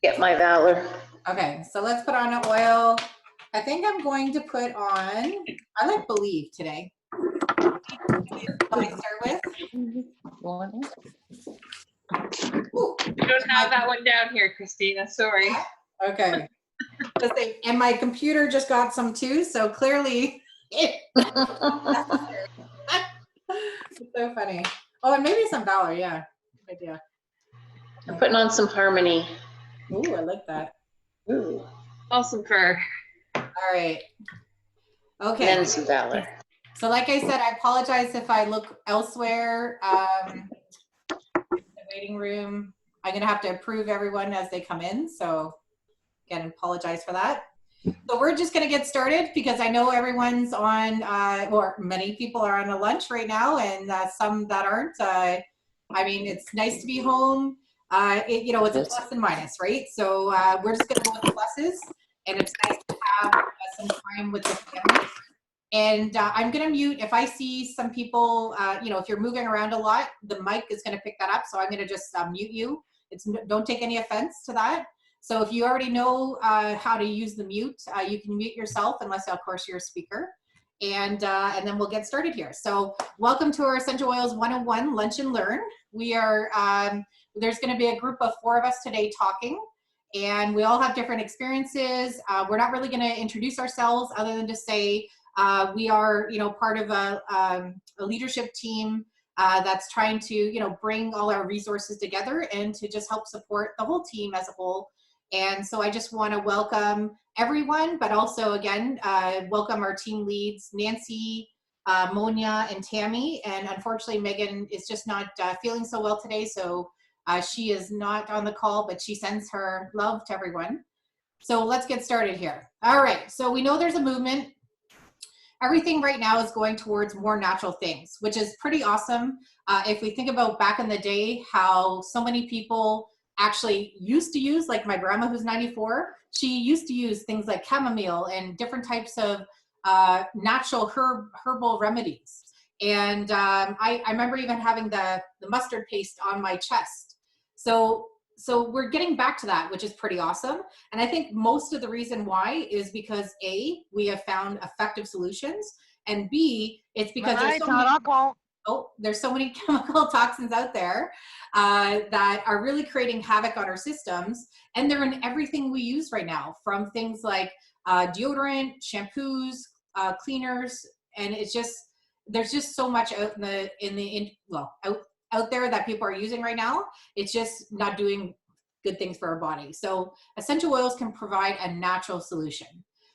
Get my Valor. Okay, so let's put on an oil. I think I'm going to put on, I like Believe today. What I start with. Ooh, You don't have that one down here, Christina. Sorry. okay. And my computer just got some too, so clearly it's so funny. Oh, and maybe some Valor, yeah. Good idea. I'm putting on some Harmony. Ooh, I like that. Ooh. Awesome fur. All right. Okay. Then some Valor. So like I said, I apologize if I look elsewhere. The waiting room. I'm going to have to approve everyone as they come in. So again, apologize for that. So we're just going to get started because I know everyone's on, or many people are on a lunch right now, and some that aren't. I mean, it's nice to be home. You know, it's a plus and minus, right? So we're just going to go with the pluses, and it's nice to have some time with the family. And I'm going to mute if I see some people, you know, if you're moving around a lot, the mic is going to pick that up. So I'm going to just mute you. Don't take any offense to that. So if you already know how to use the mute, you can mute yourself unless, of course, you're a speaker. And then we'll get started here. So welcome to our Essential Oils 101 Lunch and Learn. We are, there's going to be a group of 4 of us today talking. And we all have different experiences. We're not really going to introduce ourselves other than to say, we are, you know, part of a leadership team that's trying to, you know, bring all our resources together and to just help support the whole team as a whole. And so I just want to welcome everyone, but also again, welcome our team leads, Nancy, Monia, and Tammy. And unfortunately, Megan is just not feeling so well today. So she is not on the call, but she sends her love to everyone. So let's get started here. All right, so we know there's a movement. Everything right now is going towards more natural things, which is pretty awesome. If we think about back in the day, how so many people actually used to use, like my grandma who's 94, she used to use things like chamomile and different types of natural herbal remedies. And I remember even having the mustard paste on my chest. So we're getting back to that, which is pretty awesome. And I think most of the reason why is because A, we have found effective solutions, and B, it's because there's so many chemical toxins out there that are really creating havoc on our systems, and they're in everything we use right now, from things like deodorant, shampoos, cleaners, and it's just, there's just so much out out there that people are using right now. It's just not doing good things for our body. So essential oils can provide a natural solution.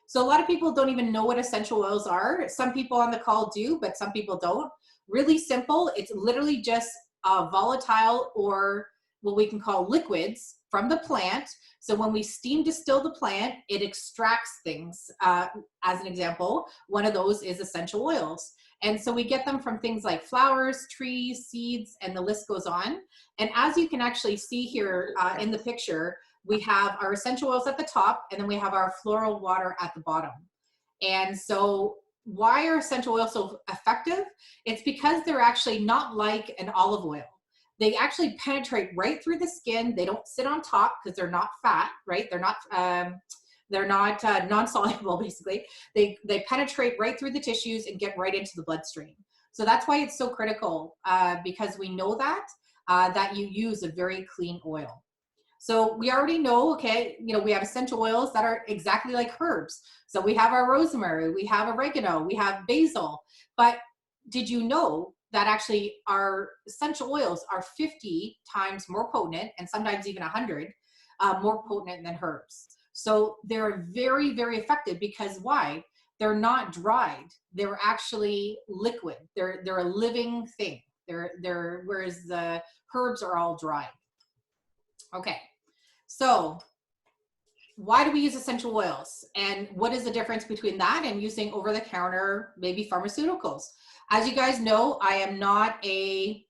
So a lot of people don't even know what essential oils are. Some people on the call do, but some people don't. Really simple. It's literally just volatile, or what we can call liquids from the plant. So when we steam distill the plant, it extracts things. As an example, one of those is essential oils. And so we get them from things like flowers, trees, seeds, and the list goes on. And as you can actually see here in the picture, we have our essential oils at the top, and then we have our floral water at the bottom. And so why are essential oils so effective? It's because they're actually not like an olive oil. They actually penetrate right through the skin. They don't sit on top because they're not fat, right? They're not non-soluble, basically. They penetrate right through the tissues and get right into the bloodstream. So that's why it's so critical, because we know that you use a very clean oil. So we already know, okay, you know, we have essential oils that are exactly like herbs. So we have our rosemary, we have oregano, we have basil. But did you know that actually our essential oils are 50 times more potent, and sometimes even 100 more potent than herbs? So they're very, very effective because why? They're not dried. They're actually liquid. They're a living thing. Whereas the herbs are all dried. Okay, so why do we use essential oils? And what is the difference between that and using over-the-counter, maybe pharmaceuticals? As you guys know, I am not a,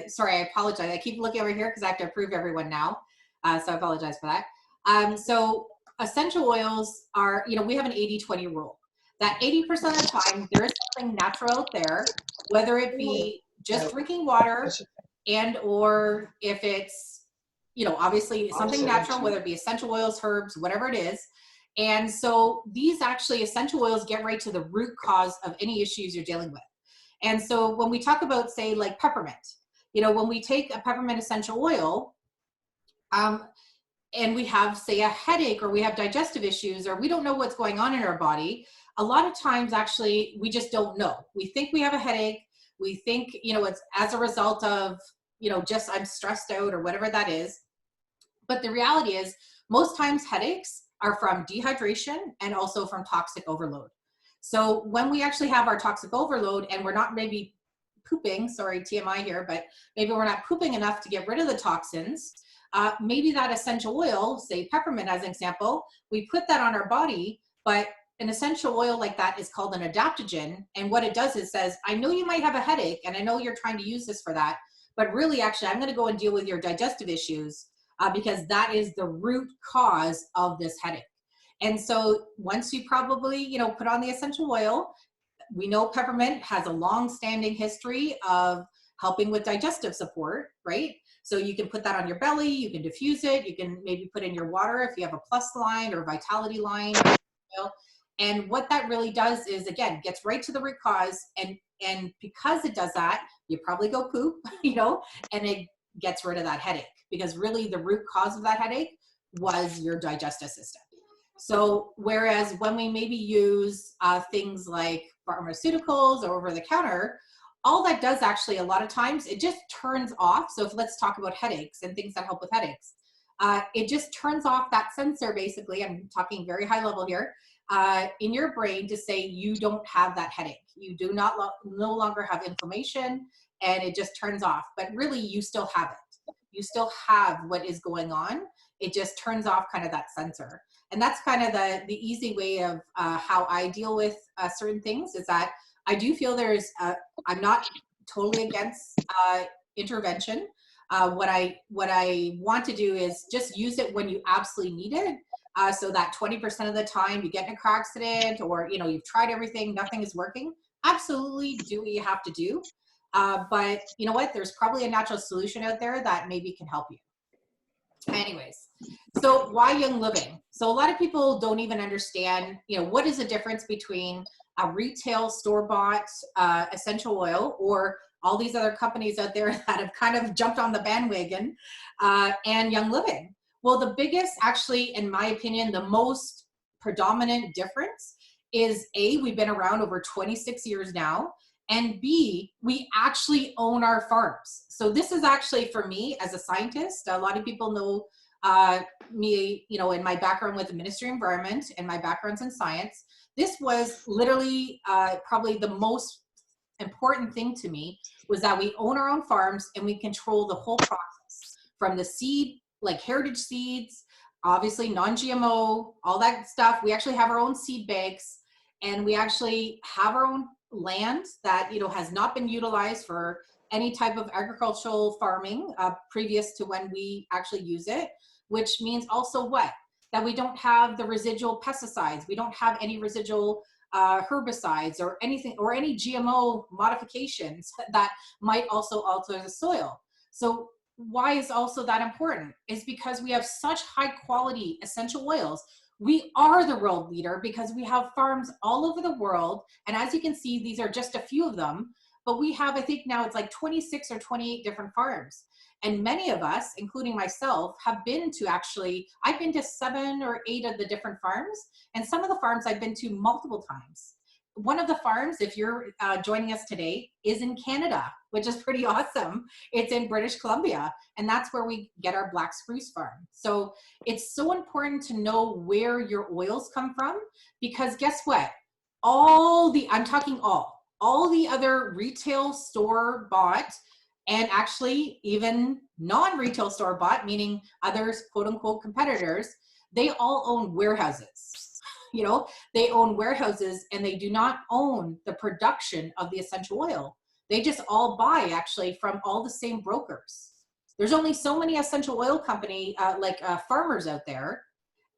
sorry, I apologize. I keep looking over here because I have to approve everyone now. So I apologize for that. So essential oils are, you know, we have an 80-20 rule. That 80% of the time, there is something natural out there, whether it be just drinking water, and or if it's, you know, obviously something natural, whether it be essential oils, herbs, whatever it is. And so these actually essential oils get right to the root cause of any issues you're dealing with. And so when we talk about, say, like peppermint, you know, when we take a peppermint essential oil, and we have, say, a headache, or we have digestive issues, or we don't know what's going on in our body, a lot of times actually we just don't know. We think we have a headache. We think, you know, it's as a result of, you know, just I'm stressed out or whatever that is. But the reality is most times headaches are from dehydration and also from toxic overload. So when we actually have our toxic overload and we're not maybe pooping, sorry, TMI here, but maybe we're not pooping enough to get rid of the toxins, maybe that essential oil, say peppermint as an example, we put that on our body, but an essential oil like that is called an adaptogen. And what it does is says, I know you might have a headache and I know you're trying to use this for that, but really actually I'm going to go and deal with your digestive issues because that is the root cause of this headache. And so once you probably, you know, put on the essential oil, we know peppermint has a long-standing history of helping with digestive support, right? So you can put that on your belly, you can diffuse it, you can maybe put in your water if you have a plus line or vitality line. And what that really does is, again, gets right to the root cause. And because it does that, you probably go poop, you know, and it gets rid of that headache, because really the root cause of that headache was your digestive system. So whereas when we maybe use things like pharmaceuticals or over the counter, all that does actually a lot of times, it just turns off. So if let's talk about headaches and things that help with headaches, it just turns off that sensor basically, I'm talking very high level here, in your brain to say you don't have that headache. You do not no longer have inflammation, and it just turns off. But really you still have it. You still have what is going on. It just turns off kind of that sensor. And that's kind of the easy way of how I deal with certain things, is that I do feel there's, I'm not totally against intervention. What I want to do is just use it when you absolutely need it. So that 20% of the time you get in a car accident, or, you know, you've tried everything, nothing is working. Absolutely do what you have to do. But you know what? There's probably a natural solution out there that maybe can help you. Anyways, so why Young Living? So a lot of people don't even understand, you know, what is the difference between a retail store-bought essential oil, or all these other companies out there that have kind of jumped on the bandwagon, and Young Living. Well, the biggest, actually, in my opinion, the most predominant difference is A, we've been around over 26 years now, and B, we actually own our farms. So this is actually, for me as a scientist, a lot of people know me, you know, in my background with the Ministry of Environment and my background's in science. This was literally probably the most important thing to me, was that we own our own farms and we control the whole process, from the seed, like heritage seeds, obviously non-GMO, all that stuff. We actually have our own seed banks, and we actually have our own land that, you know, has not been utilized for any type of agricultural farming previous to when we actually use it, which means also what? That we don't have the residual pesticides. We don't have any residual herbicides or anything, or any GMO modifications that might also alter the soil. So why is also that important? Is because we have such high quality essential oils. We are the world leader because we have farms all over the world. And as you can see, these are just a few of them, but we have, I think now it's like 26 or 28 different farms. And many of us, including myself, have been to actually, I've been to 7 or 8 of the different farms, and some of the farms I've been to multiple times. One of the farms, if you're joining us today, is in Canada, which is pretty awesome. It's in British Columbia, and that's where we get our black spruce farm. So it's so important to know where your oils come from, because guess what? I'm talking all the other retail store bought, and actually even non-retail store bought, meaning others, quote unquote competitors, they all own warehouses. You know, they own warehouses, and they do not own the production of the essential oil. They just all buy actually from all the same brokers. There's only so many essential oil company, farmers out there.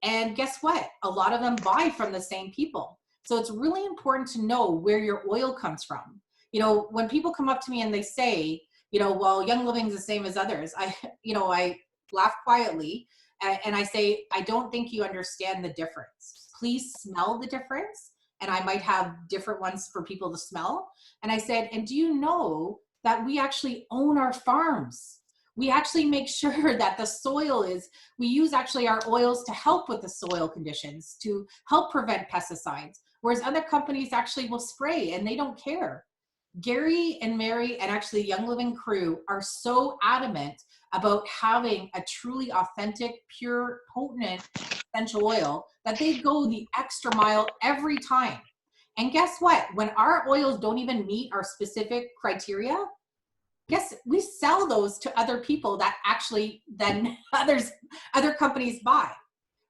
And guess what? A lot of them buy from the same people. So it's really important to know where your oil comes from. You know, when people come up to me and they say, you know, well, Young Living's the same as others, I laugh quietly, and I say, I don't think you understand the difference. Please smell the difference. And I might have different ones for people to smell. And I said, and do you know that we actually own our farms? We actually make sure that the soil is, we use actually our oils to help with the soil conditions, to help prevent pesticides, whereas other companies actually will spray and they don't care. Gary and Mary and actually Young Living crew are so adamant about having a truly authentic, pure, potent essential oil that they go the extra mile every time. And guess what? When our oils don't even meet our specific criteria, guess we sell those to other people that actually then other companies buy,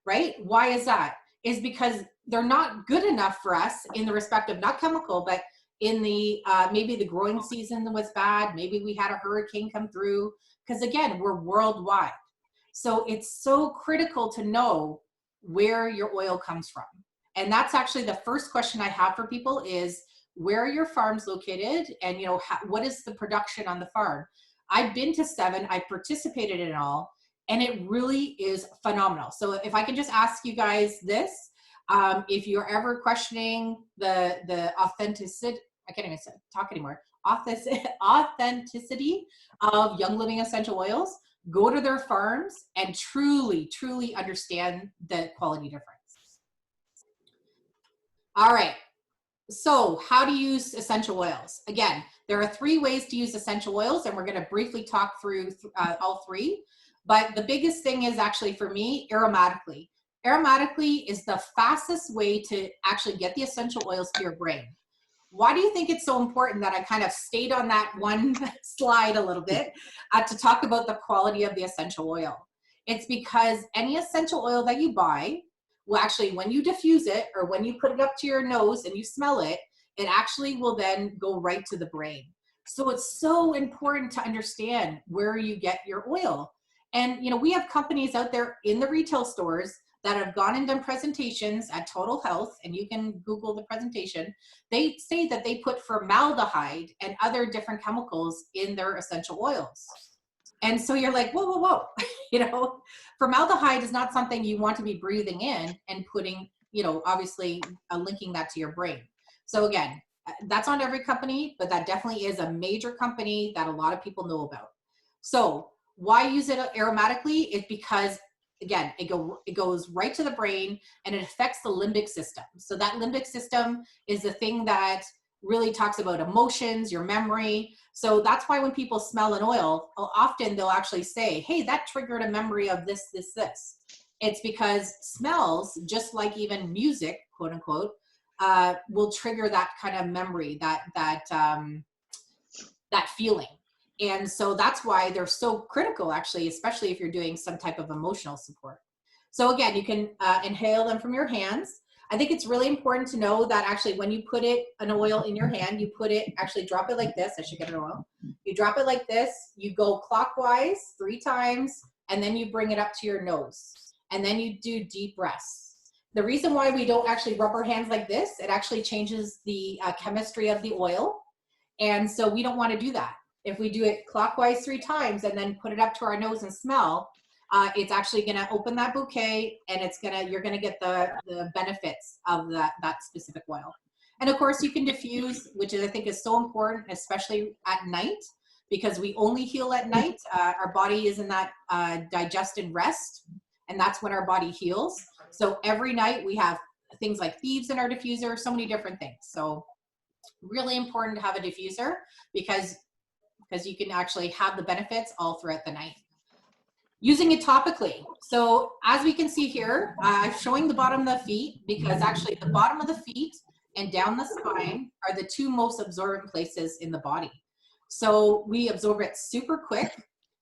right? Why is that? Is because they're not good enough for us in the respect of not chemical, but in the maybe the growing season was bad, maybe we had a hurricane come through, because again, we're worldwide. So it's so critical to know where your oil comes from. And that's actually the first question I have for people is, where are your farms located? And what is the production on the farm? I've been to 7, I've participated in it all, and it really is phenomenal. So if I can just ask you guys this, if you're ever questioning the authenticity, I can't even talk anymore, authenticity of Young Living essential oils, go to their farms and truly, truly understand the quality difference. All right. So how to use essential oils? Again, there are 3 ways to use essential oils, and we're going to briefly talk through all 3. But the biggest thing is actually for me, aromatically. Aromatically is the fastest way to actually get the essential oils to your brain. Why do you think it's so important that I kind of stayed on that one slide a little bit to talk about the quality of the essential oil? It's because any essential oil that you buy, well, actually, when you diffuse it or when you put it up to your nose and you smell it, it actually will then go right to the brain. So it's so important to understand where you get your oil. And, we have companies out there in the retail stores that have gone and done presentations at Total Health, and you can Google the presentation. They say that they put formaldehyde and other different chemicals in their essential oils. And so you're like, whoa, whoa, whoa. Formaldehyde is not something you want to be breathing in and putting, obviously linking that to your brain. So again, that's on every company, but that definitely is a major company that a lot of people know about. So why use it aromatically? It's because, again, it goes right to the brain and it affects the limbic system. So that limbic system is the thing that really talks about emotions, your memory. So that's why when people smell an oil, often they'll actually say, hey, that triggered a memory of this, this, this. It's because smells, just like even music, quote unquote, will trigger that kind of memory, that feeling. And so that's why they're so critical, actually, especially if you're doing some type of emotional support. So again, you can inhale them from your hands. I think it's really important to know that actually when you put an oil in your hand, you actually drop it like this. I should get an oil. You drop it like this, you go clockwise 3 times, and then you bring it up to your nose. And then you do deep breaths. The reason why we don't actually rub our hands like this, it actually changes the chemistry of the oil. And so we don't want to do that. If we do it clockwise 3 times and then put it up to our nose and smell, it's actually going to open that bouquet, and you're going to get the benefits of that specific oil. And of course, you can diffuse, which I think is so important, especially at night, because we only heal at night. Our body is in that digested rest, and that's when our body heals. So every night we have things like thieves in our diffuser, so many different things. So really important to have a diffuser because you can actually have the benefits all throughout the night. Using it topically. So as we can see here, I'm showing the bottom of the feet because actually the bottom of the feet and down the spine are the 2 most absorbent places in the body. So we absorb it super quick,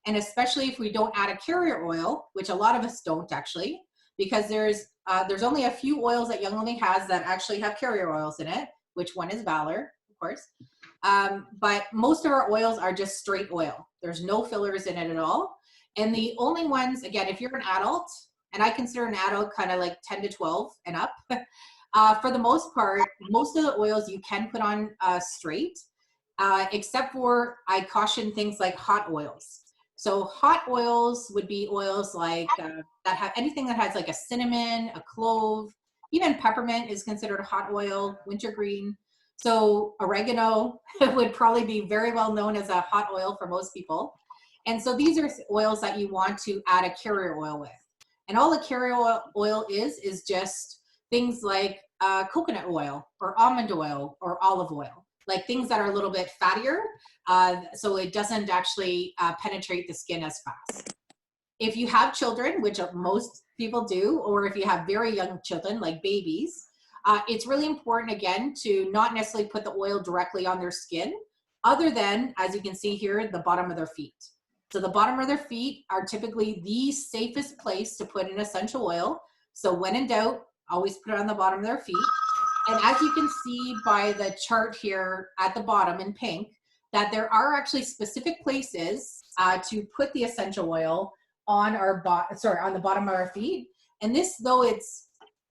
and especially if we don't add a carrier oil, which a lot of us don't actually, because there's only a few oils that Young Living has that actually have carrier oils in it, which one is Valor, of course. But most of our oils are just straight oil. There's no fillers in it at all. And the only ones, again, if you're an adult, and I consider an adult kind of like 10 to 12 and up, for the most part, most of the oils you can put on straight, except for I caution things like hot oils. So hot oils would be oils like that have anything that has like a cinnamon, a clove, even peppermint is considered a hot oil, wintergreen. So oregano would probably be very well known as a hot oil for most people. And so these are oils that you want to add a carrier oil with. And all a carrier oil is just things like coconut oil or almond oil or olive oil, like things that are a little bit fattier, so it doesn't actually penetrate the skin as fast. If you have children, which most people do, or if you have very young children like babies, it's really important, again, to not necessarily put the oil directly on their skin, other than, as you can see here, the bottom of their feet. So the bottom of their feet are typically the safest place to put an essential oil. So when in doubt, always put it on the bottom of their feet. And as you can see by the chart here at the bottom in pink, that there are actually specific places to put the essential oil on our on the bottom of our feet. And this, though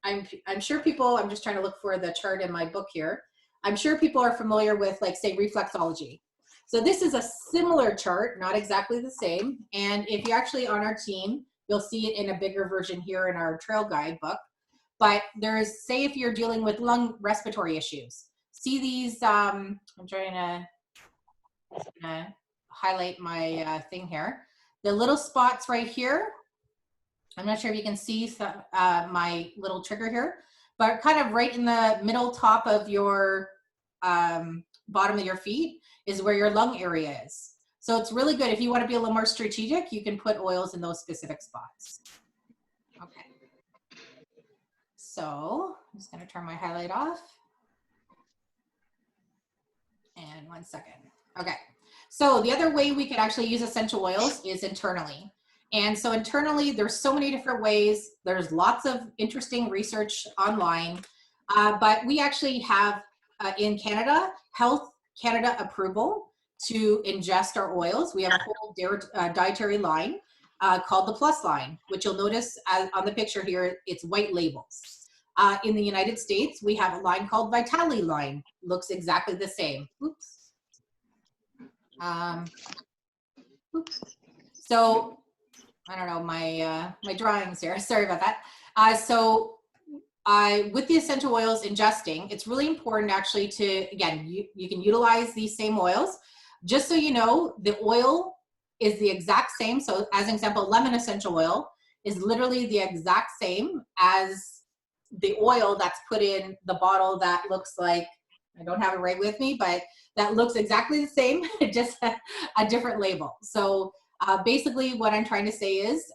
I'm sure people, I'm just trying to look for the chart in my book here. I'm sure people are familiar with, like, say, reflexology. So this is a similar chart, not exactly the same. And if you're actually on our team, you'll see it in a bigger version here in our trail guide book. But there's, say if you're dealing with lung respiratory issues, see these, I'm trying to highlight my thing here. The little spots right here, I'm not sure if you can see my little trigger here, but kind of right in the middle top of your bottom of your feet is where your lung area is. So it's really good. If you want to be a little more strategic, you can put oils in those specific spots. Okay. So I'm just going to turn my highlight off. And 1 second. Okay. So the other way we could actually use essential oils is internally. And so internally, there's so many different ways. There's lots of interesting research online. But we actually have, in Canada, Health Canada approval to ingest our oils. We have a whole dietary line called the Plus line, which you'll notice on the picture here, it's white labels. In the United States, we have a line called Vitality line. Looks exactly the same. Oops. So I don't know, my drawings here. Sorry about that. With the essential oils ingesting, it's really important actually to, again, you can utilize these same oils. Just so you know, the oil is the exact same. So as an example, lemon essential oil is literally the exact same as the oil that's put in the bottle that looks like, I don't have it right with me, but that looks exactly the same, just a different label. So basically what I'm trying to say is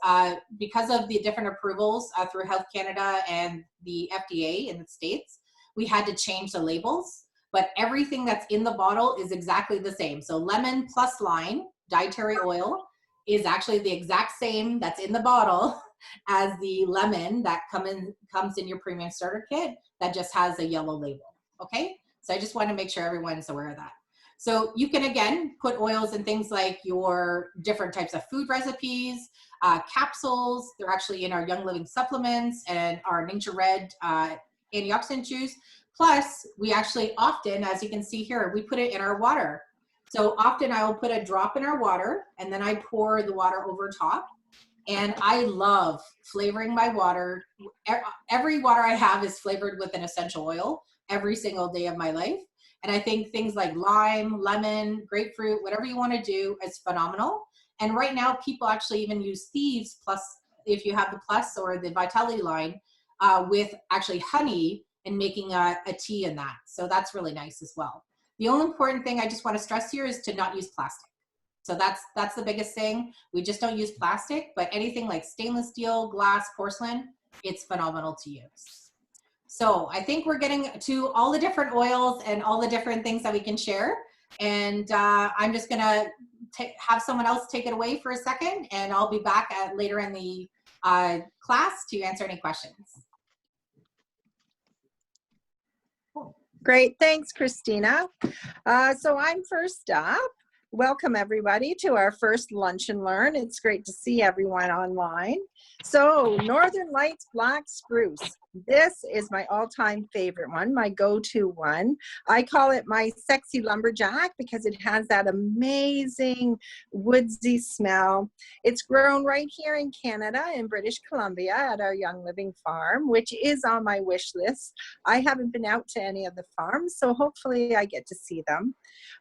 because of the different approvals through Health Canada and the FDA in the States, we had to change the labels, but everything that's in the bottle is exactly the same. So lemon plus lime dietary oil is actually the exact same that's in the bottle as the lemon that comes in your premium starter kit that just has a yellow label, okay? So I just want to make sure everyone's aware of that. So you can, again, put oils in things like your different types of food recipes, capsules. They're actually in our Young Living supplements and our Nature Red antioxidant juice. Plus, we actually often, as you can see here, we put it in our water. So often I will put a drop in our water and then I pour the water over top. And I love flavoring my water. Every water I have is flavored with an essential oil every single day of my life. And I think things like lime, lemon, grapefruit, whatever you want to do is phenomenal. And right now, people actually even use Thieves Plus, if you have the Plus or the Vitality line, with actually honey and making a tea in that. So that's really nice as well. The only important thing I just want to stress here is to not use plastic. So that's the biggest thing. We just don't use plastic, but anything like stainless steel, glass, porcelain, it's phenomenal to use. So I think we're getting to all the different oils and all the different things that we can share. And I'm just gonna have someone else take it away for a second, and I'll be back later in the class to answer any questions. Great, thanks, Christina. So I'm first up. Welcome everybody to our first Lunch and Learn. It's great to see everyone online. So Northern Lights Black Spruce. This is my all-time favorite one, my go-to one. I call it my sexy lumberjack because it has that amazing woodsy smell. It's grown right here in Canada, in British Columbia at our Young Living farm, which is on my wish list. I haven't been out to any of the farms, so hopefully I get to see them.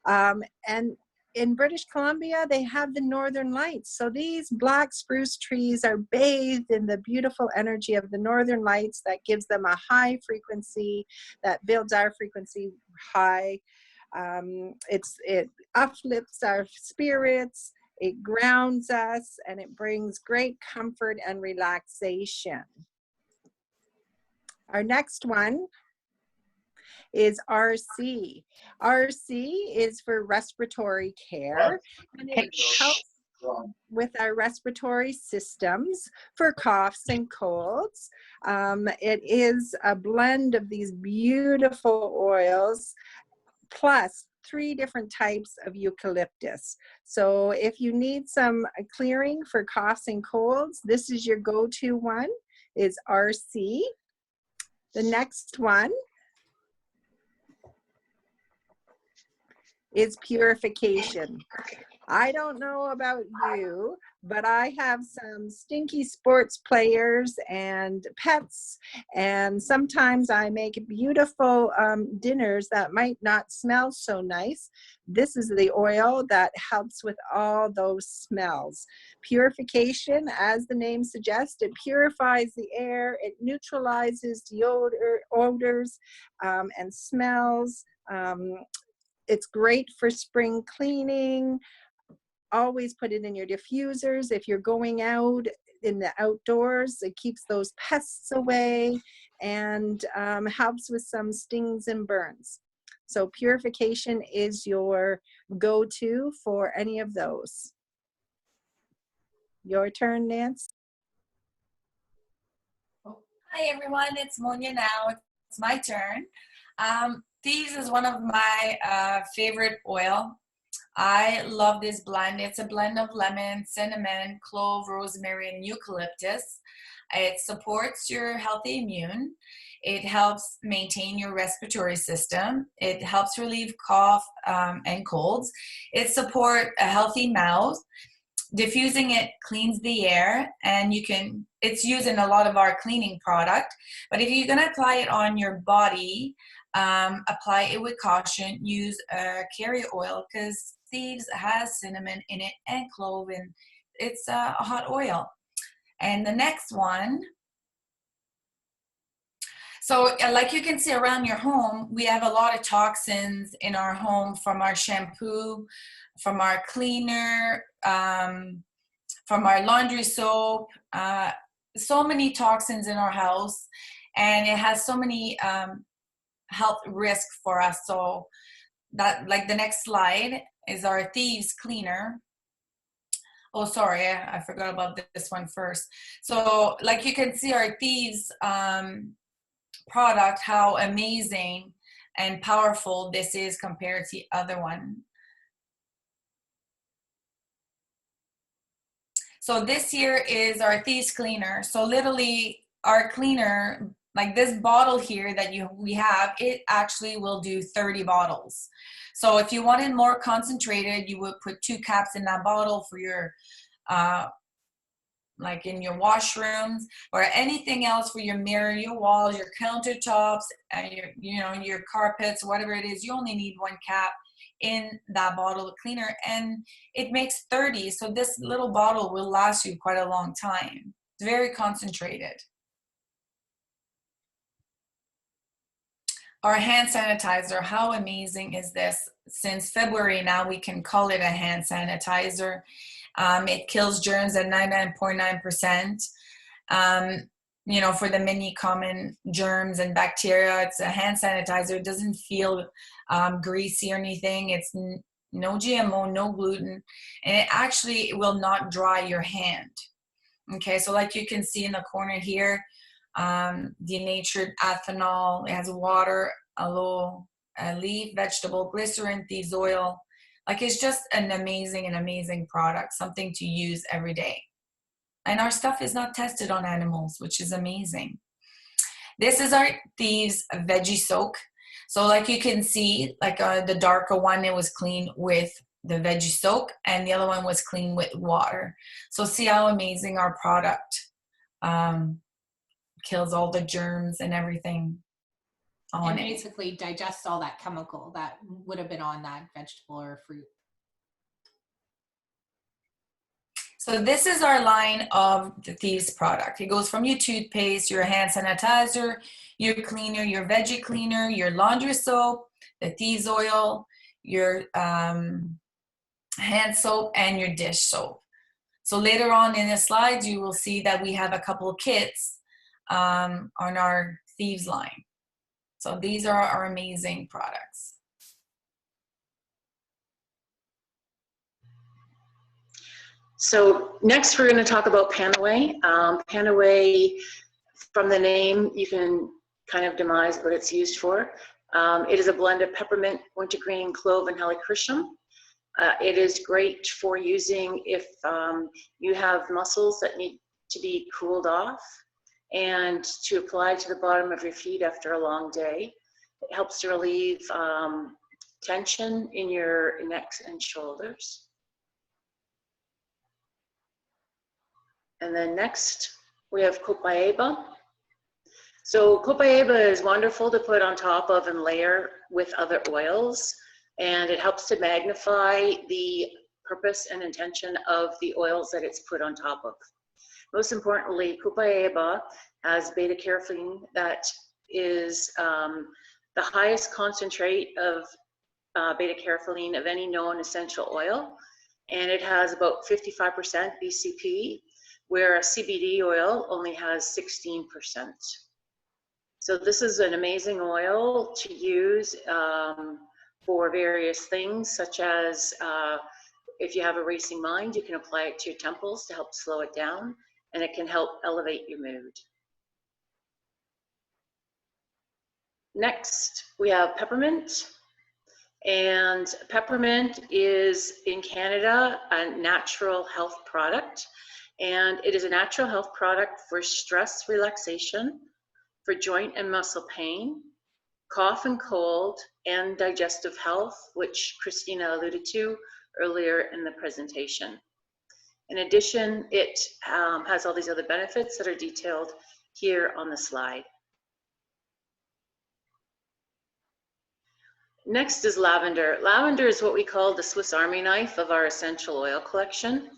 And in British Columbia, they have the Northern Lights. So these black spruce trees are bathed in the beautiful energy of the Northern Lights that gives them a high frequency, that builds our frequency high. It uplifts our spirits, it grounds us, and it brings great comfort and relaxation. Our next one is RC. RC is for respiratory care, and it helps with our respiratory systems for coughs and colds. It is a blend of these beautiful oils plus 3 different types of eucalyptus. So if you need some clearing for coughs and colds, this is your go-to one, is RC. The next one is purification. I don't know about you, but I have some stinky sports players and pets, and sometimes I make beautiful dinners that might not smell so nice. This is the oil that helps with all those smells. Purification, as the name suggests, it purifies the air, it neutralizes the odors and smells. It's great for spring cleaning. Always put it in your diffusers. If you're going out in the outdoors, it keeps those pests away and helps with some stings and burns. So purification is your go-to for any of those. Your turn, Nance. Hi everyone, it's Monia now. It's my turn. Thieves is one of my favorite oil. I love this blend. It's a blend of lemon, cinnamon, clove, rosemary, and eucalyptus. It supports your healthy immune. It helps maintain your respiratory system. It helps relieve cough and colds. It supports a healthy mouth. Diffusing it cleans the air, and it's used in a lot of our cleaning product. But if you're gonna apply it on your body, apply it with caution. Use carrier oil because Thieves has cinnamon in it and clove, and it's a hot oil. And the next one, so like you can see around your home, we have a lot of toxins in our home from our shampoo, from our cleaner, from our laundry soap, so many toxins in our house, and it has so many health risks for us. So that, like the next slide is our Thieves cleaner. Oh, sorry, I forgot about this one first. So like you can see our Thieves product, how amazing and powerful this is compared to the other one. So this here is our Thieves cleaner. So literally our cleaner, like this bottle here that we have, it actually will do 30 bottles. So if you want it more concentrated, you would put 2 caps in that bottle for your, like in your washrooms, or anything else for your mirror, your walls, your countertops, and your carpets, whatever it is. You only need 1 cap in that bottle of cleaner, and it makes 30. So this little bottle will last you quite a long time. It's very concentrated. Our hand sanitizer, how amazing is this? Since February now, we can call it a hand sanitizer. It kills germs at 99.9%. For the many common germs and bacteria, it's a hand sanitizer. It doesn't feel greasy or anything. It's no GMO, no gluten, and it actually will not dry your hand. Okay, so like you can see in the corner here, denatured ethanol, it has water, aloe, leaf, vegetable, glycerin, Thieves oil. Like it's just an amazing product, something to use every day. And our stuff is not tested on animals, which is amazing. This is our Thieves Veggie Soak. So like you can see, like the darker one, it was clean with the veggie soak, and the other one was clean with water. So see how amazing our product kills all the germs and everything on And it. basically digests all that chemical that would have been on that vegetable or fruit. So this is our line of the Thieves product. It goes from your toothpaste, your hand sanitizer, your cleaner, your veggie cleaner, your laundry soap, the Thieves oil, your hand soap, and your dish soap. So later on in the slides, you will see that we have a couple of kits on our Thieves line. So these are our amazing products. So next we're going to talk about Panaway. Panaway, from the name, you can kind of demise what it's used for. It is a blend of peppermint, wintergreen, clove, and helichrysum. It is great for using if you have muscles that need to be cooled off, and to apply to the bottom of your feet after a long day. It helps to relieve tension in your necks and shoulders. And then next, we have Copaiba. So Copaiba is wonderful to put on top of and layer with other oils, and it helps to magnify the purpose and intention of the oils that it's put on top of. Most importantly, Copaiba has beta-carotene that is the highest concentrate of beta-carotene of any known essential oil, and it has about 55% BCP, where a CBD oil only has 16%. So this is an amazing oil to use for various things, such as if you have a racing mind, you can apply it to your temples to help slow it down, and it can help elevate your mood. Next, we have peppermint. And peppermint is, in Canada, a natural health product. And it is a natural health product for stress relaxation, for joint and muscle pain, cough and cold, and digestive health, which Christina alluded to earlier in the presentation. In addition, it has all these other benefits that are detailed here on the slide. Next is lavender. Lavender is what we call the Swiss Army knife of our essential oil collection.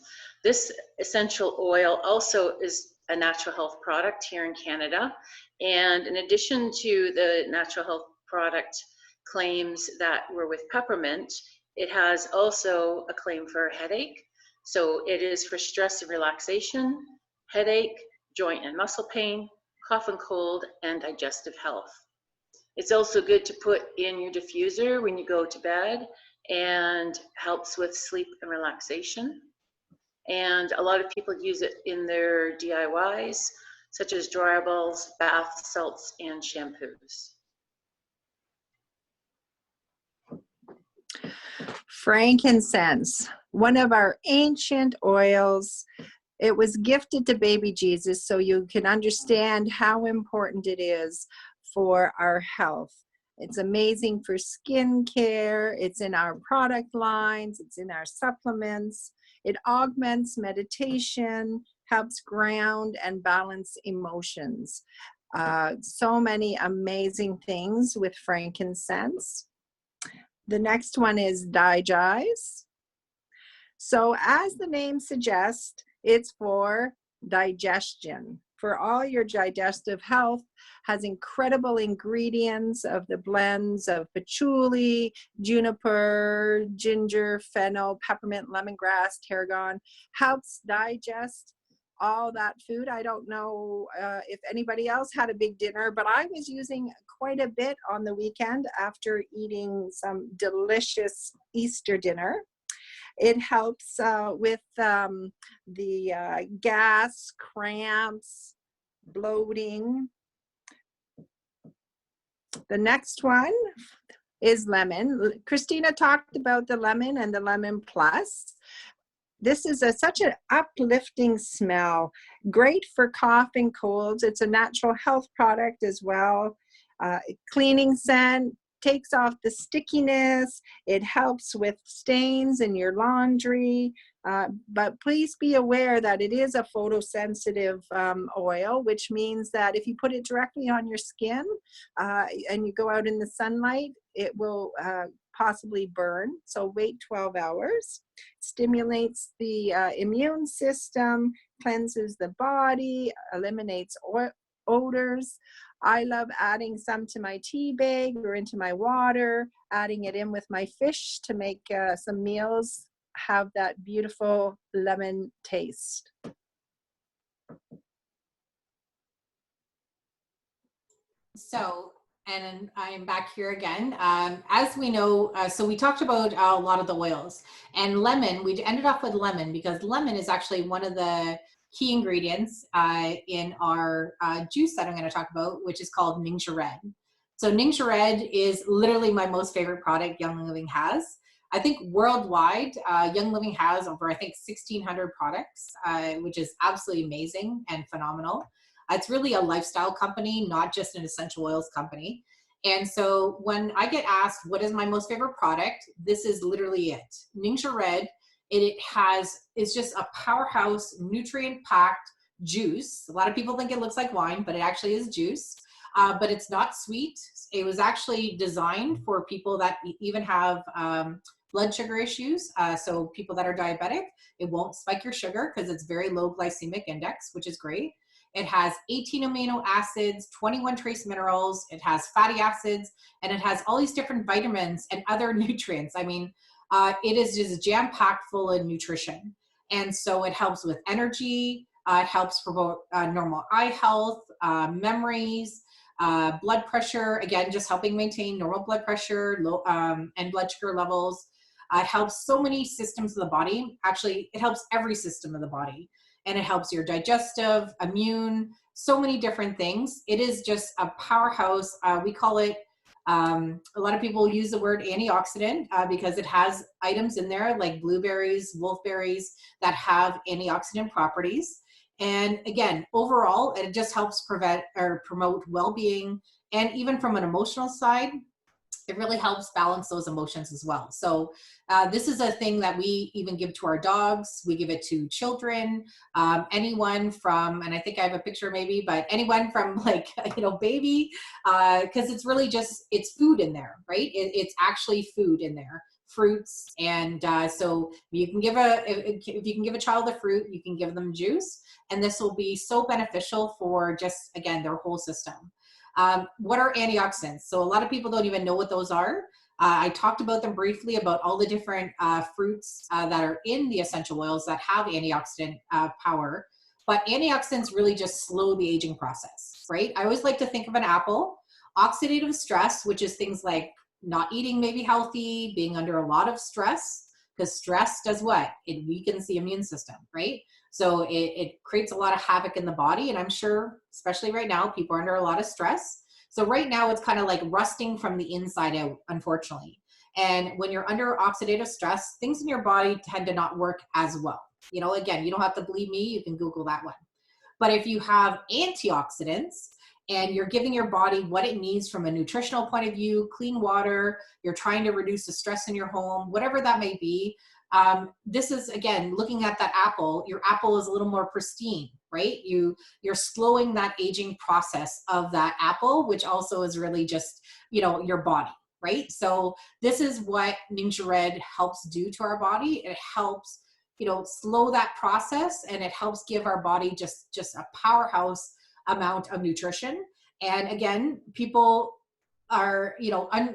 This essential oil also is a natural health product here in Canada. And in addition to the natural health product claims that were with peppermint, it has also a claim for a headache. So it is for stress and relaxation, headache, joint and muscle pain, cough and cold, and digestive health. It's also good to put in your diffuser when you go to bed and helps with sleep and relaxation. And a lot of people use it in their DIYs, such as dryer balls, bath salts, and shampoos. Frankincense, one of our ancient oils. It was gifted to baby Jesus, so you can understand how important it is for our health. It's amazing for skin care. It's in our product lines. It's in our supplements. It augments meditation, helps ground and balance emotions. So many amazing things with frankincense. The next one is Digize. So as the name suggests, it's for digestion. For all your digestive health, has incredible ingredients of the blends of patchouli, juniper, ginger, fennel, peppermint, lemongrass, tarragon, helps digest all that food. I don't know if anybody else had a big dinner, but I was using quite a bit on the weekend after eating some delicious Easter dinner. It helps with the gas, cramps, bloating. The next one, is lemon. Christina talked about the lemon and the lemon plus. This is such an uplifting smell, great for cough and colds. It's a natural health product as well. Cleaning scent, takes off the stickiness. It helps with stains in your laundry. But please be aware that it is a photosensitive oil, which means that if you put it directly on your skin and you go out in the sunlight, it will possibly burn. So wait 12 hours. Stimulates the immune system, cleanses the body, eliminates odors. I love adding some to my tea bag or into my water, adding it in with my fish to make some meals have that beautiful lemon taste. So, and I am back here again. As we know, so we talked about a lot of the oils, and lemon, we ended off with lemon because lemon is actually one of the key ingredients in our juice that I'm going to talk about, which is called Ningxia Red. So Ningxia Red is literally my most favorite product Young Living has. I think worldwide, Young Living has over, I think, 1,600 products, which is absolutely amazing and phenomenal. It's really a lifestyle company, not just an essential oils company. And so when I get asked, what is my most favorite product? This is literally it. Ningxia Red, it's just a powerhouse, nutrient-packed juice. A lot of people think it looks like wine, but it actually is juice. But it's not sweet. It was actually designed for people that even have blood sugar issues. So people that are diabetic, it won't spike your sugar because it's very low glycemic index, which is great. It has 18 amino acids, 21 trace minerals, it has fatty acids, and it has all these different vitamins and other nutrients. I mean, it is just jam-packed full of nutrition. And so it helps with energy, it helps promote normal eye health, memories, blood pressure, again, just helping maintain normal blood pressure low, and blood sugar levels. It helps so many systems of the body. Actually, it helps every system of the body. And it helps your digestive, immune, so many different things. It is just a powerhouse. We call it, a lot of people use the word antioxidant because it has items in there like blueberries, wolfberries that have antioxidant properties. And again, overall, it just helps prevent or promote well-being. And even from an emotional side, it really helps balance those emotions as well. So this is a thing that we even give to our dogs. We give it to children, anyone from, and I think I have a picture maybe, but anyone from like, baby, because it's really just, it's food in there, right? It's actually food in there, fruits. And so you can give if you can give a child a fruit, you can give them juice. And this will be so beneficial for just, again, their whole system. What are antioxidants? So a lot of people don't even know what those are. I talked about them briefly about all the different fruits that are in the essential oils that have antioxidant power, but antioxidants really just slow the aging process, right? I always like to think of an apple. Oxidative stress, which is things like not eating maybe healthy, being under a lot of stress, because stress does what? It weakens the immune system, right? So it creates a lot of havoc in the body. And I'm sure, especially right now, people are under a lot of stress. So right now it's kind of like rusting from the inside out, unfortunately. And when you're under oxidative stress, things in your body tend to not work as well. Again, you don't have to believe me, you can Google that one. But if you have antioxidants and you're giving your body what it needs from a nutritional point of view, clean water, you're trying to reduce the stress in your home, whatever that may be, this is, again, looking at that apple, your apple is a little more pristine, right? You're slowing that aging process of that apple, which also is really just, your body, right? So this is what Ningxia Red helps do to our body. It helps, slow that process, and it helps give our body just a powerhouse amount of nutrition. And again, people are,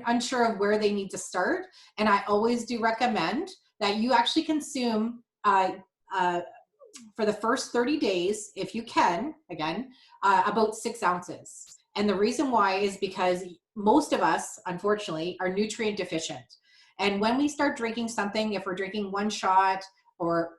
unsure of where they need to start. And I always do recommend that you actually consume for the first 30 days, if you can, again, about 6 ounces. And the reason why is because most of us, unfortunately, are nutrient deficient. And when we start drinking something, if we're drinking 1 shot or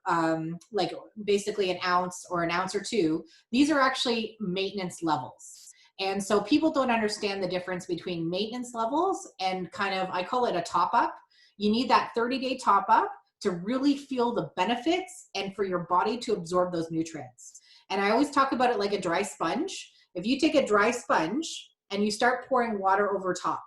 like basically an ounce or an ounce or 2, these are actually maintenance levels. And so people don't understand the difference between maintenance levels and kind of, I call it a top up. You need that 30-day top up to really feel the benefits and for your body to absorb those nutrients. And I always talk about it like a dry sponge. If you take a dry sponge and you start pouring water over top,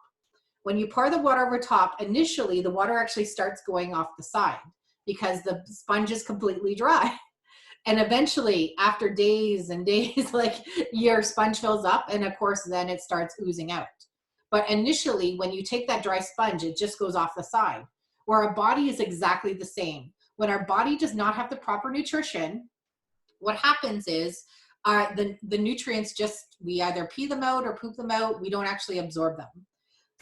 when you pour the water over top, initially the water actually starts going off the side because the sponge is completely dry. And eventually, after days and days, like your sponge fills up, and of course, then it starts oozing out. But initially, when you take that dry sponge, it just goes off the side. Where our body is exactly the same. When our body does not have the proper nutrition, what happens is the nutrients just, we either pee them out or poop them out. We don't actually absorb them.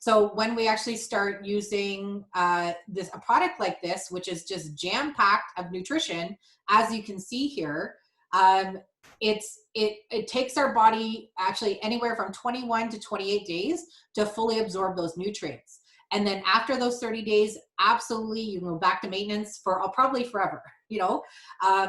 So when we actually start using a product like this, which is just jam-packed of nutrition, as you can see here, it takes our body actually anywhere from 21 to 28 days to fully absorb those nutrients. And then after those 30 days, absolutely, you go back to maintenance for probably forever, you know?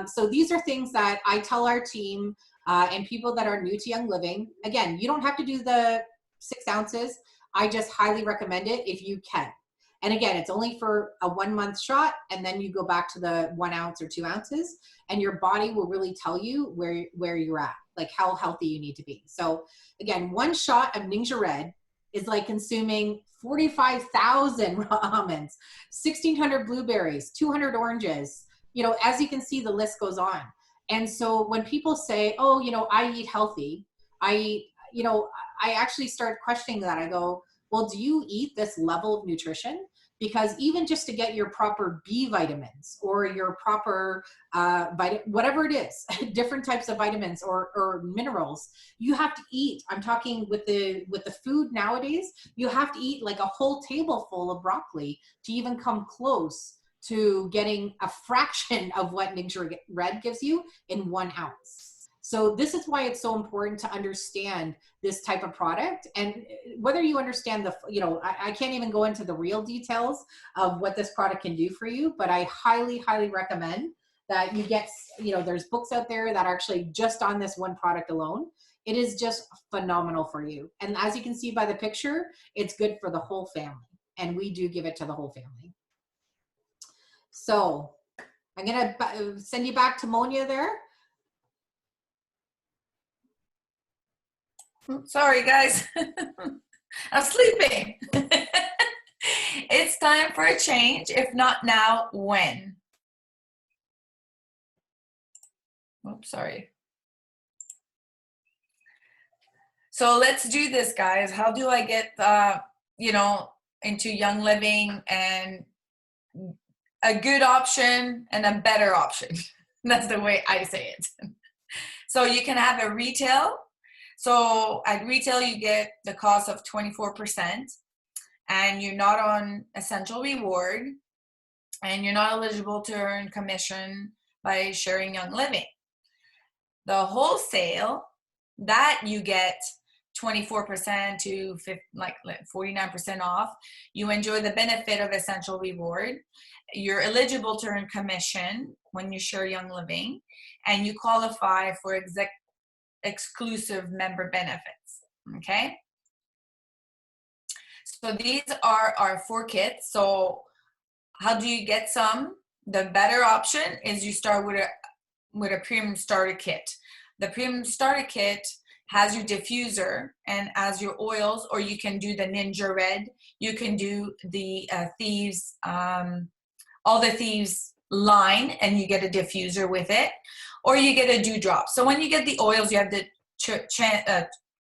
So these are things that I tell our team and people that are new to Young Living. Again, you don't have to do the 6 ounces. I just highly recommend it if you can. And again, it's only for a 1 month shot, and then you go back to the 1 ounce or 2 ounces, and your body will really tell you where you're at, like how healthy you need to be. So again, 1 shot of Ningxia Red is like consuming 45,000 raw almonds, 1,600 blueberries, 200 oranges. You know, as you can see, the list goes on. And so when people say, oh, you know, I eat healthy, I actually start questioning that. I go, well, do you eat this level of nutrition? Because even just to get your proper B vitamins or your proper whatever it is, different types of vitamins or minerals, you have to eat. I'm talking with the food nowadays, you have to eat like a whole table full of broccoli to even come close to getting a fraction of what Ningxia Red gives you in 1 ounce. So this is why it's so important to understand this type of product. And whether you understand I can't even go into the real details of what this product can do for you, but I highly, highly recommend that you get, there's books out there that are actually just on this one product alone. It is just phenomenal for you. And as you can see by the picture, it's good for the whole family. And we do give it to the whole family. So I'm gonna send you back to Monia there. Sorry, guys. I'm sleeping. It's time for a change. If not now, when? Oops, sorry. So let's do this, guys. How do I get, into Young Living and a good option and a better option? That's the way I say it. So you can have a retail. So at retail, you get the cost of 24%, and you're not on Essential Reward, and you're not eligible to earn commission by sharing Young Living. The wholesale, that you get 24% to 49% off. You enjoy the benefit of Essential Reward. You're eligible to earn commission when you share Young Living, and you qualify for exclusive member benefits. Okay, so these are our 4 kits. So how do you get some? The better option is you start with a premium starter kit. The premium starter kit has your diffuser and as your oils, or you can do the Ningxia Red. You can do the Thieves, all the Thieves line, and you get a diffuser with it, or you get a dewdrop. So when you get the oils, you have the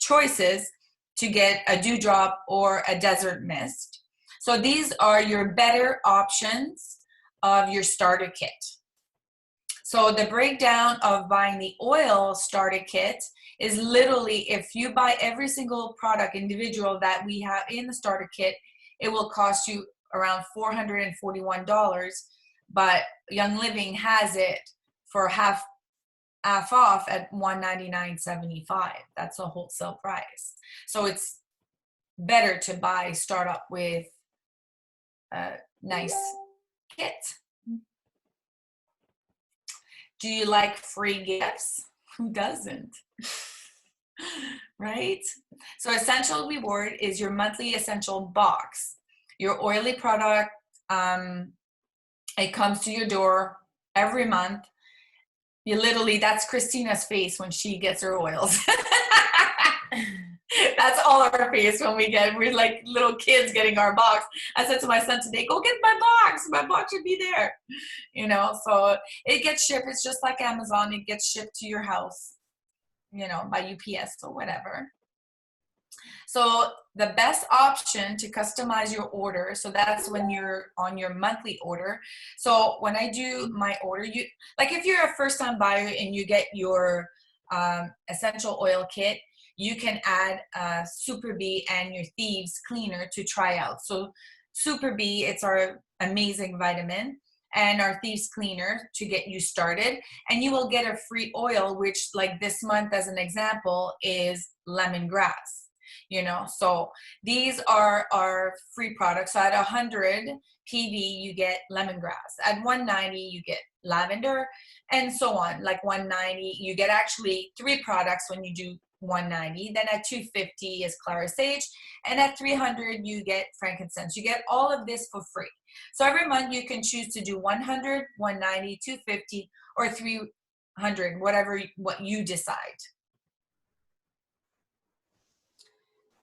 choices to get a dewdrop or a desert mist. So these are your better options of your starter kit. So the breakdown of buying the oil starter kit is literally, if you buy every single product individual that we have in the starter kit, it will cost you around $441, but Young Living has it for half off at $199.75. That's a wholesale price. So it's better to start up with a nice kit. Do you like free gifts? Who doesn't? right? So essential reward is your monthly essential box. Your oily product, it comes to your door every month. You literally, that's Christina's face when she gets her oils. That's all our face when we're like little kids getting our box. I said to my son today, go get my box. My box should be there. You know, so it gets shipped. It's just like Amazon. It gets shipped to your house, you know, by UPS or whatever. So the best option to customize your order, so that's when you're on your monthly order. So when I do my order, you like if you're a first-time buyer and you get your essential oil kit, you can add Super Bee and your Thieves cleaner to try out. So Super Bee, it's our amazing vitamin, and our Thieves cleaner to get you started. And you will get a free oil, which like this month as an example is lemongrass. You know, so these are our free products. So at 100 PV, you get lemongrass. At 190, you get lavender, and so on. Like 190, you get actually 3 products when you do 190. Then at 250 is Clara Sage, and at 300 you get frankincense. You get all of this for free. So every month you can choose to do 100, 190, 250, or 300, what you decide.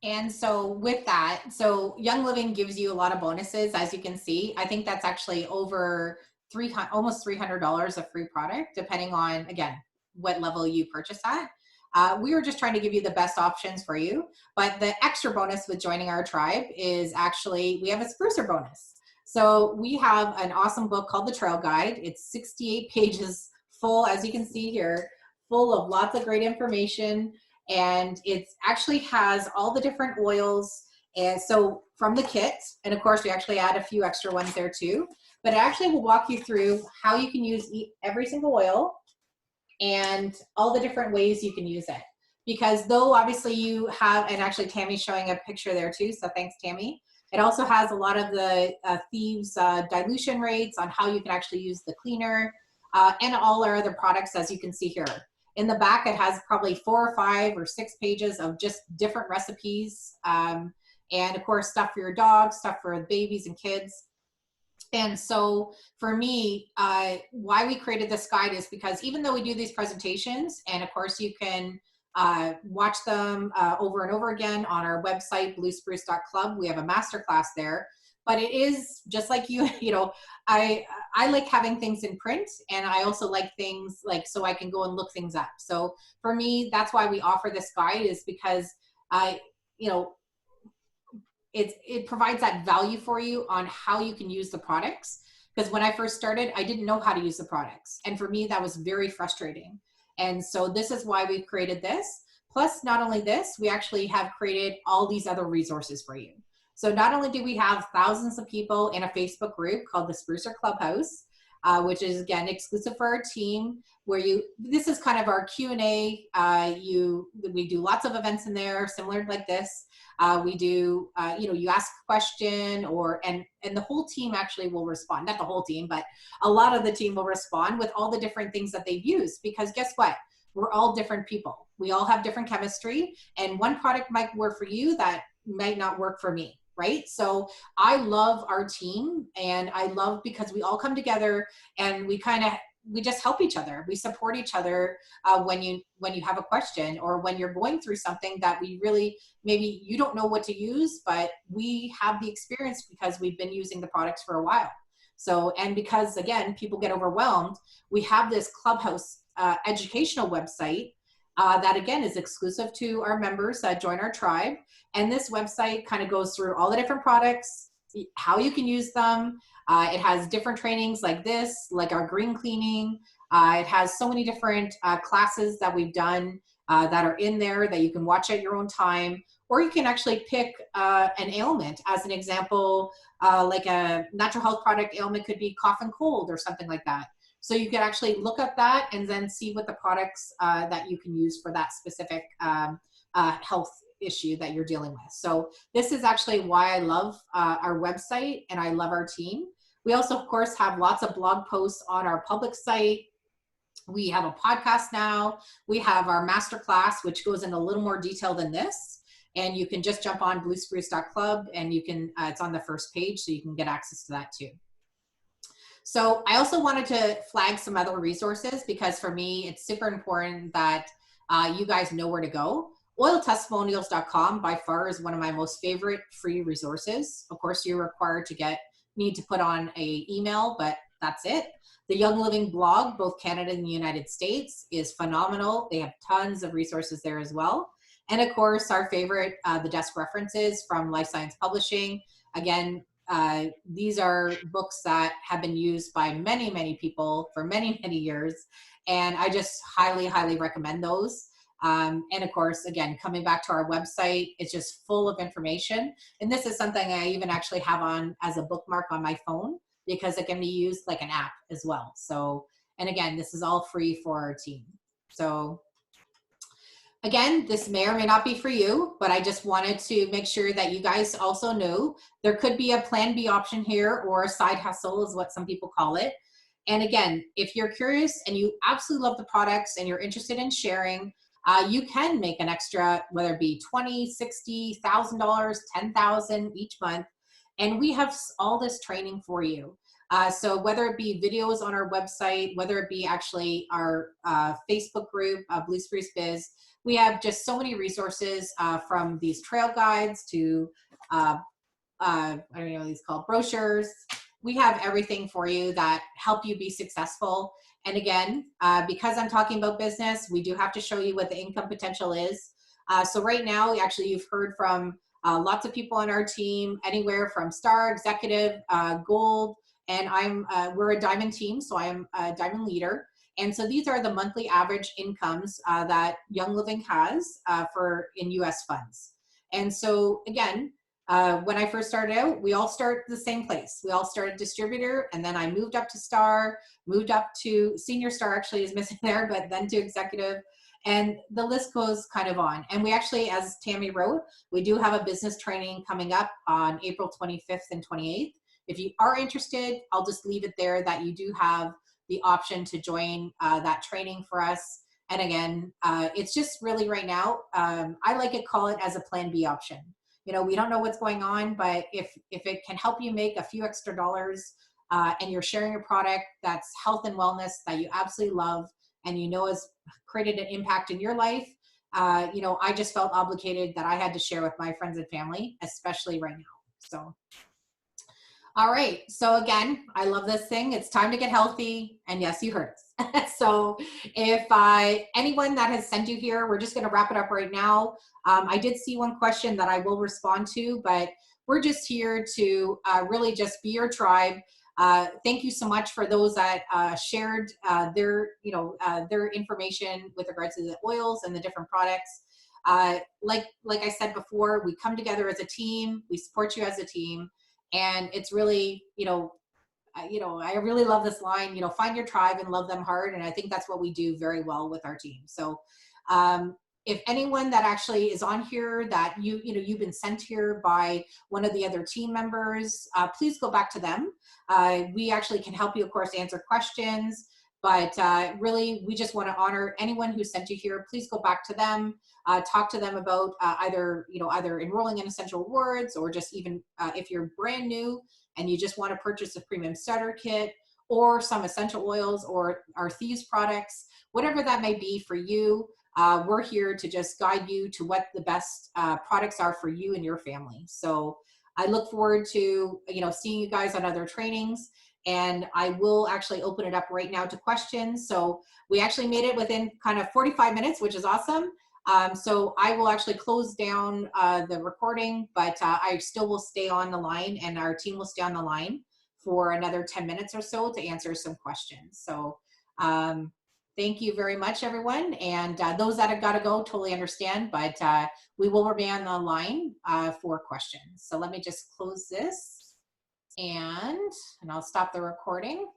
And so with that, so Young Living gives you a lot of bonuses, as you can see. I think that's actually over almost $300 of free product, depending on, again, what level you purchase at. We were just trying to give you the best options for you. But the extra bonus with joining our tribe is actually, we have a sprucer bonus. So we have an awesome book called The Trail Guide. It's 68 pages full, as you can see here, full of lots of great information. And it actually has all the different oils. And so from the kit, and of course we actually add a few extra ones there too, but it actually will walk you through how you can use every single oil and all the different ways you can use it. Because though obviously you have, and actually Tammy's showing a picture there too, so thanks Tammy. It also has a lot of the Thieves dilution rates on how you can actually use the cleaner and all our other products, as you can see here. In the back, it has probably 4 or 5 or 6 pages of just different recipes. And of course, stuff for your dog, stuff for babies and kids. And so for me, why we created this guide is because even though we do these presentations, and of course you can watch them over and over again on our website, bluespruce.club, we have a masterclass there. But it is just like you know, I like having things in print, and I also like things like so I can go and look things up. So for me, that's why we offer this guide, is because you know, it provides that value for you on how you can use the products. Because when I first started, I didn't know how to use the products, and for me that was very frustrating. And so this is why we've created this. Plus, not only this, we actually have created all these other resources for you. So not only do we have thousands of people in a Facebook group called the Sprucer Clubhouse, which is again exclusive for our team, where this is kind of our Q&A. We do lots of events in there, similar like this. We do, you know, you ask a question, and the whole team actually will respond. Not the whole team, but a lot of the team will respond with all the different things that they've used. Because guess what? We're all different people. We all have different chemistry, and one product might work for you that might not work for me. Right? So I love our team, and I love because we all come together and we just help each other. We support each other when you have a question, or when you're going through something that we really, maybe you don't know what to use, but we have the experience because we've been using the products for a while. So, and because again, people get overwhelmed, we have this Clubhouse educational website that again is exclusive to our members that join our tribe. And this website kind of goes through all the different products, how you can use them. It has different trainings like this, like our green cleaning. It has so many different classes that we've done that are in there that you can watch at your own time. Or you can actually pick an ailment. As an example, like a natural health product ailment could be cough and cold or something like that. So you can actually look up that and then see what the products that you can use for that specific health issue that you're dealing with. So this is actually why I love our website, and I love our team. We also, of course, have lots of blog posts on our public site. We have a podcast now. We have our masterclass, which goes in a little more detail than this. And you can just jump on bluespruce.club and you can, it's on the first page, so you can get access to that too. So I also wanted to flag some other resources because for me, it's super important that you guys know where to go. Oiltestimonials.com by far is one of my most favorite free resources. Of course, you're required to need to put on a email, but that's it. The Young Living blog, both Canada and the United States, is phenomenal. They have tons of resources there as well. And of course, our favorite, the desk references from Life Science Publishing. Again, these are books that have been used by many, many people for many, many years. And I just highly, highly recommend those. And of course, again, coming back to our website, it's just full of information. And this is something I even actually have on as a bookmark on my phone because it can be used like an app as well. So, and again, this is all free for our team. So again, this may or may not be for you, but I just wanted to make sure that you guys also know there could be a plan B option here, or a side hustle is what some people call it. And again, if you're curious and you absolutely love the products and you're interested in sharing, you can make an extra, whether it be $20, $60, $1,000, $10,000 each month. And we have all this training for you. So whether it be videos on our website, whether it be actually our Facebook group, Blue Spruce Biz, we have just so many resources from these trail guides to, I don't know what these called, brochures. We have everything for you that help you be successful. And again, because I'm talking about business, we do have to show you what the income potential is. So right now, actually, you've heard from lots of people on our team, anywhere from star, executive, gold, and we're a diamond team, so I am a diamond leader. And so these are the monthly average incomes that Young Living has in US funds. And so again, when I first started out, we all start the same place. We all started distributor, and then I moved up to star, moved up to senior star, actually is missing there, but then to executive. And the list goes kind of on. And we actually, as Tammy wrote, we do have a business training coming up on April 25th and 28th. If you are interested, I'll just leave it there that you do have the option to join that training for us. And again, it's just really right now, I like to call it as a plan B option. You know, we don't know what's going on, but if it can help you make a few extra dollars and you're sharing a product that's health and wellness that you absolutely love and you know has created an impact in your life, you know, I just felt obligated that I had to share with my friends and family, especially right now. So. All right, so again, I love this thing. It's time to get healthy, and yes, you heard us. So if anyone that has sent you here, we're just gonna wrap it up right now. I did see one question that I will respond to, but we're just here to really just be your tribe. Thank you so much for those that shared their information with regards to the oils and the different products. Like I said before, we come together as a team, we support you as a team. And it's really, I really love this line, find your tribe and love them hard. And I think that's what we do very well with our team. So if anyone that actually is on here that you've been sent here by one of the other team members, please go back to them. We actually can help you, of course, answer questions. But really, we just want to honor anyone who sent you here. Please go back to them, talk to them about either enrolling in Essential Rewards, or just even if you're brand new and you just want to purchase a premium starter kit or some essential oils or our Thieves products, whatever that may be for you. We're here to just guide you to what the best products are for you and your family. So I look forward to seeing you guys on other trainings. And I will actually open it up right now to questions. So we actually made it within kind of 45 minutes, which is awesome. So I will actually close down the recording, but I still will stay on the line, and our team will stay on the line for another 10 minutes or so to answer some questions. So thank you very much, everyone. And those that have got to go, totally understand, but we will remain on the line for questions. So let me just close this. And I'll stop the recording.